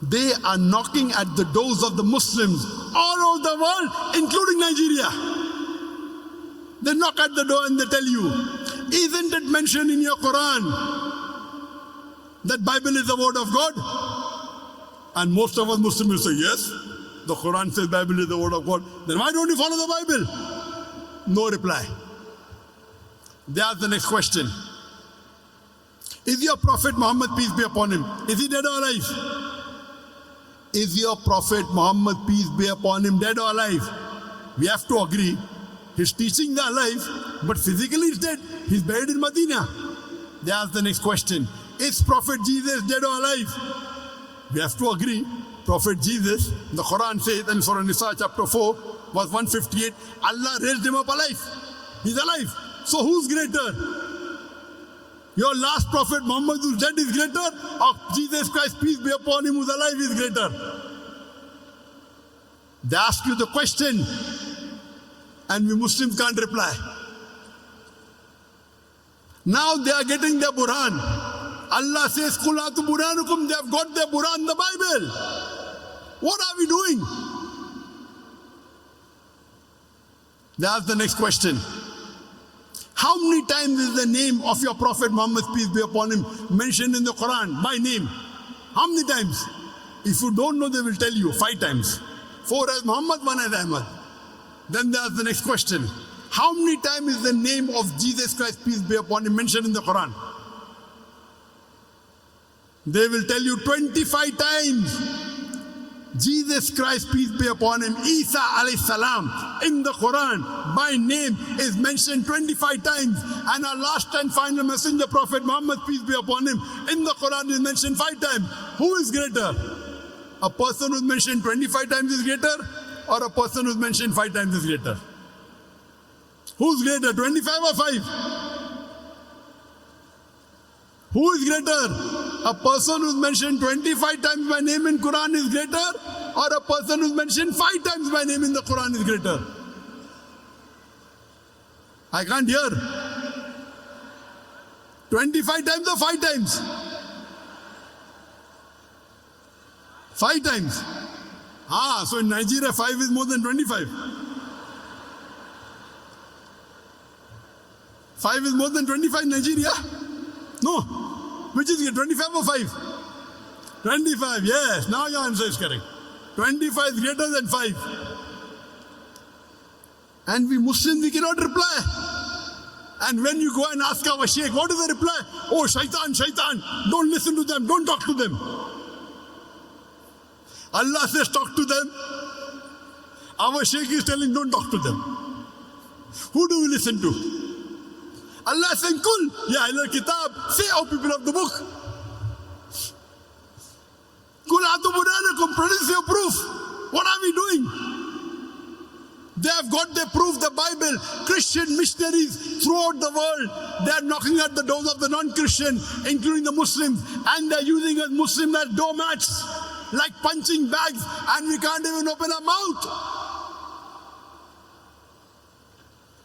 They are knocking at the doors of the Muslims all over the world, including Nigeria. They knock at the door and they tell you, isn't it mentioned in your Quran that Bible is the word of God? And most of us Muslims will say, yes, the Quran says Bible is the word of God. Then why don't you follow the Bible? No reply. They ask the next question. Is your Prophet Muhammad, peace be upon him, is he dead or alive? Is your Prophet Muhammad, peace be upon him, dead or alive? We have to agree. His teachings are alive, but physically he's dead. He's buried in Medina. They ask the next question. Is Prophet Jesus dead or alive? We have to agree. Prophet Jesus, the Quran says in Surah Nisa chapter 4, verse 158, Allah raised him up alive. He's alive. So who's greater? Your last Prophet Muhammad who's dead is greater, or Jesus Christ, peace be upon him, who's alive is greater? They ask you the question and we Muslims can't reply. Now they are getting their Quran. Allah says, Qul hatu buranukum, they have got their Quran, the Bible. What are we doing? They ask the next question. How many times is the name of your Prophet Muhammad, peace be upon him, mentioned in the Quran by name? How many times? If you don't know, they will tell you 5 times. 4 as Muhammad, 1 as Ahmad. Then there's the next question. How many times is the name of Jesus Christ, peace be upon him, mentioned in the Quran? They will tell you 25 times. Jesus Christ, peace be upon him, Isa alayhi salam, in the Quran, by name, is mentioned 25 times. And our last and final messenger, Prophet Muhammad, peace be upon him, in the Quran is mentioned 5 times. Who is greater? A person who's mentioned 25 times is greater, or a person who's mentioned 5 times is greater? Who's greater, 25 or 5? Who is greater? A person who's mentioned 25 times by name in Quran is greater, or a person who's mentioned 5 times by name in the Quran is greater? I can't hear. 25 times or 5 times? 5 times. So in Nigeria 5 is more than 25. 5 is more than 25 in Nigeria? No. Which is it, 25 or 5? 25, yes. Now your answer is correct. 25 is greater than 5. And we Muslims, we cannot reply. And when you go and ask our sheikh, what is the reply? Oh, shaitan, shaitan. Don't listen to them. Don't talk to them. Allah says talk to them. Our sheikh is telling don't talk to them. Who do we listen to? Allah is saying, Kul, ya ahlul kitab, say, O people of the book. Kul hatu buranakum, produce your proof. What are we doing? They have got their proof, the Bible. Christian missionaries throughout the world, they are knocking at the doors of the non-Christian, including the Muslims, and they are using us Muslims as doormats, like punching bags, and we can't even open our mouth.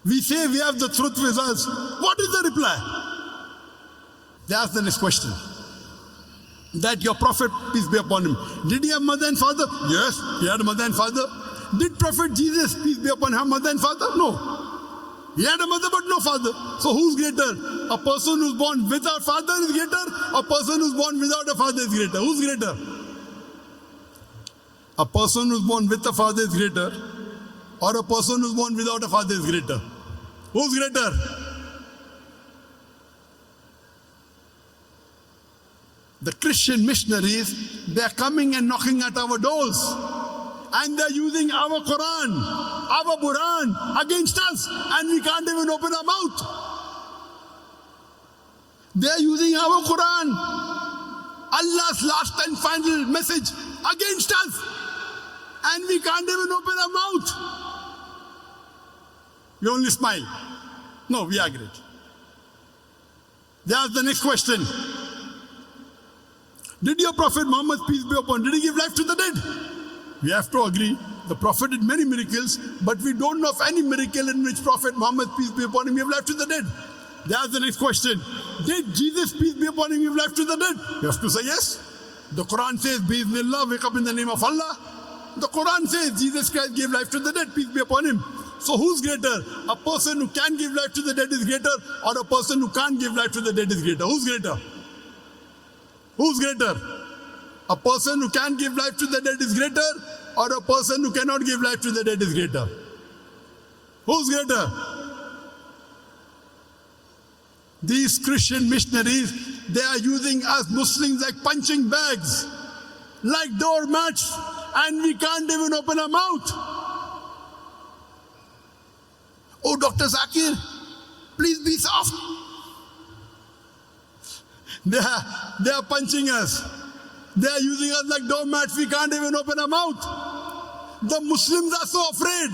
We say we have the truth with us. What is the reply? They ask the next question. That your Prophet, peace be upon him, did he have mother and father? Yes, he had a mother and father. Did Prophet Jesus, peace be upon him, have mother and father? No. He had a mother but no father. So who's greater? A person who's born without father is greater, or a person who's born without a father is greater? Who's greater? A person who's born with a father is greater, or a person who's born without a father is greater? Who's greater? The Christian missionaries, they're coming and knocking at our doors. And they're using our Quran, our Quran against us. And we can't even open our mouth. They're using our Quran, Allah's last and final message, against us. And we can't even open our mouth. We only smile. No, we are great. They ask the next question. Did your Prophet Muhammad, peace be upon him, did he give life to the dead? We have to agree. The Prophet did many miracles, but we don't know of any miracle in which Prophet Muhammad, peace be upon him, gave life to the dead. They ask the next question. Did Jesus, peace be upon him, give life to the dead? You have to say yes. The Quran says, Bismillah, wake up in the name of Allah. The Quran says Jesus Christ gave life to the dead, peace be upon him. So who's greater? A person who can give life to the dead is greater, or a person who can't give life to the dead is greater? Who's greater? Who's greater? A person who can give life to the dead is greater, or a person who cannot give life to the dead is greater? Who's greater? These Christian missionaries, they are using us Muslims like punching bags, like doormats, and we can't even open our mouth. Oh, Dr. Zakir, please be soft. They are punching us. They are using us like doormats. We can't even open our mouth. The Muslims are so afraid.